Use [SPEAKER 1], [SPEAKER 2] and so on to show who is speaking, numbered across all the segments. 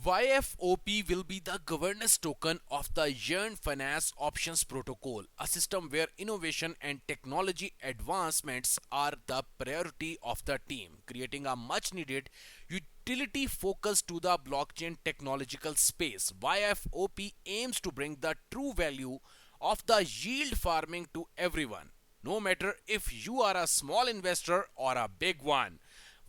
[SPEAKER 1] YFOP will be the governance token of the Yearn Finance Options Protocol, a system where innovation and technology advancements are the priority of the team, creating a much needed utility focus to the blockchain technological space. YFOP aims to bring the true value of the yield farming to everyone, no matter if you are a small investor or a big one.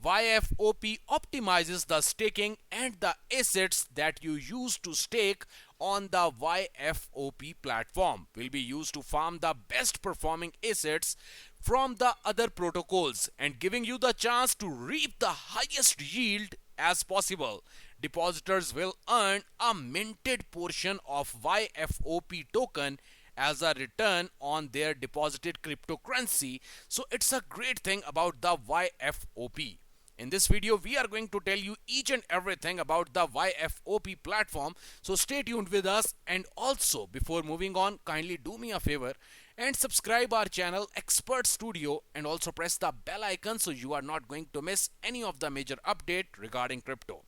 [SPEAKER 1] YFOP optimizes the staking and the assets that you use to stake on the YFOP platform will be used to farm the best performing assets from the other protocols and giving you the chance to reap the highest yield as possible. Depositors will earn a minted portion of YFOP token as a return on their deposited cryptocurrency. So it's a great thing about the YFOP. In this video, we are going to tell you each and everything about the YFOP platform. So stay tuned with us, and also before moving on, kindly do me a favor and subscribe our channel Expert Studio and also press the bell icon so you are not going to miss any of the major update regarding crypto.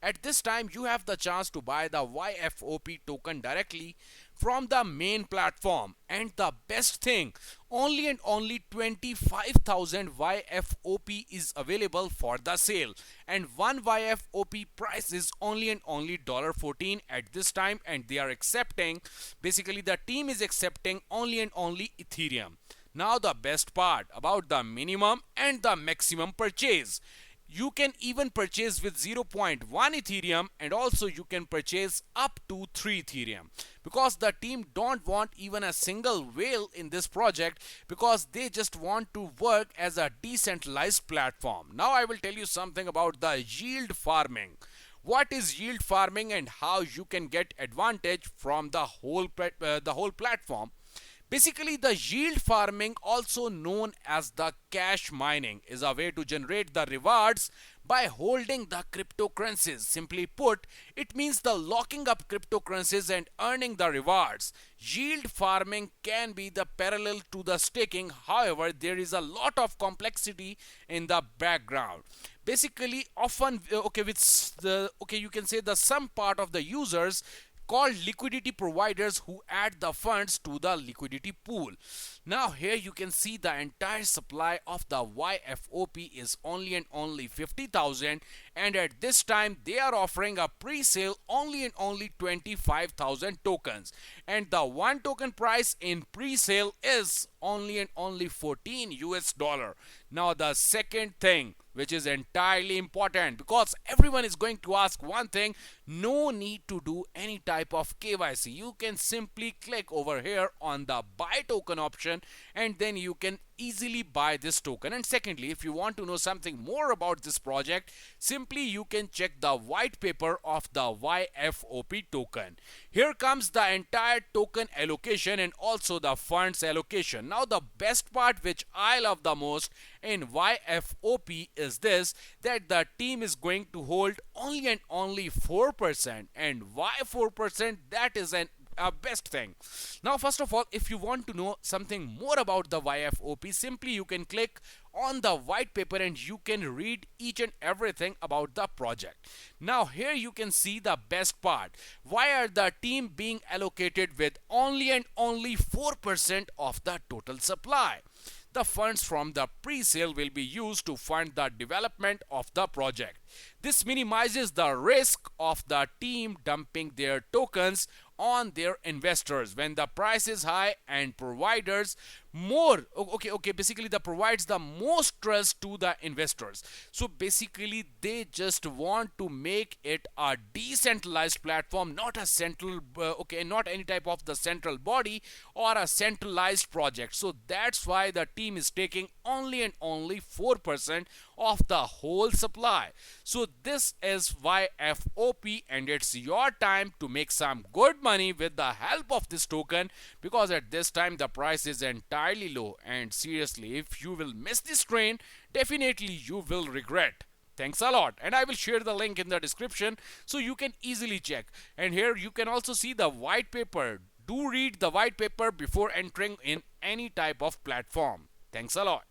[SPEAKER 1] At this time, you have the chance to buy the YFOP token directly from the main platform, and the best thing, only and only 25,000 YFOP is available for the sale, and one YFOP price is only and only $14 at this time, and they are accepting, basically the team is accepting only and only Ethereum. Now the best part about the minimum and the maximum purchase. You can even purchase with zero point 0.1 Ethereum, and also you can purchase up to 3 Ethereum, because the team don't want even a single whale in this project, because they just want to work as a decentralized platform. Now I will tell you something about the yield farming. What is yield farming and how you can get advantage from the whole platform. Basically, the yield farming, also known as the cash mining, is a way to generate the rewards by holding the cryptocurrencies. Simply put, it means the locking up cryptocurrencies and earning the rewards. Yield farming can be the parallel to the staking. However, there is a lot of complexity in the background. Basically, often you can say the some part of the users called liquidity providers who add the funds to the liquidity pool. Now here you can see the entire supply of the YFOP is only and only 50,000, and at this time they are offering a pre-sale only and only 25,000 tokens, and the one token price in pre-sale is only and only 14 US dollar. Now the second thing, which is entirely important, because everyone is going to ask one thing, no need to do any type of KYC. You can simply click over here on the buy token option, and then you can easily buy this token. And secondly, if you want to know something more about this project, simply you can check the white paper of the YFOP token. Here comes the entire token allocation and also the funds allocation. Now the best part which I love the most in YFOP is this, that the team is going to hold only and only 4%. And why 4%? That is an best thing. Now first of all, if you want to know something more about the YFOP, simply you can click on the white paper and you can read each and everything about the project. Now here you can see the best part. Why are the team being allocated with only and only 4% of the total supply? The funds from the pre-sale will be used to fund the development of the project. This minimizes the risk of the team dumping their tokens on their investors when the price is high, and providers basically the provides the most trust to the investors. So basically they just want to make it a decentralized platform, not a central not any type of the central body or a centralized project. So that's why the team is taking only and only 4% of the whole supply. So this is YFOP, and it's your time to make some good money with the help of this token, because at this time the price is entirely low, and seriously, if you will miss this train, definitely you will regret. Thanks a lot, and I will share the link in the description so you can easily check. And here you can also see the white paper. Do read the white paper before entering in any type of platform. Thanks a lot.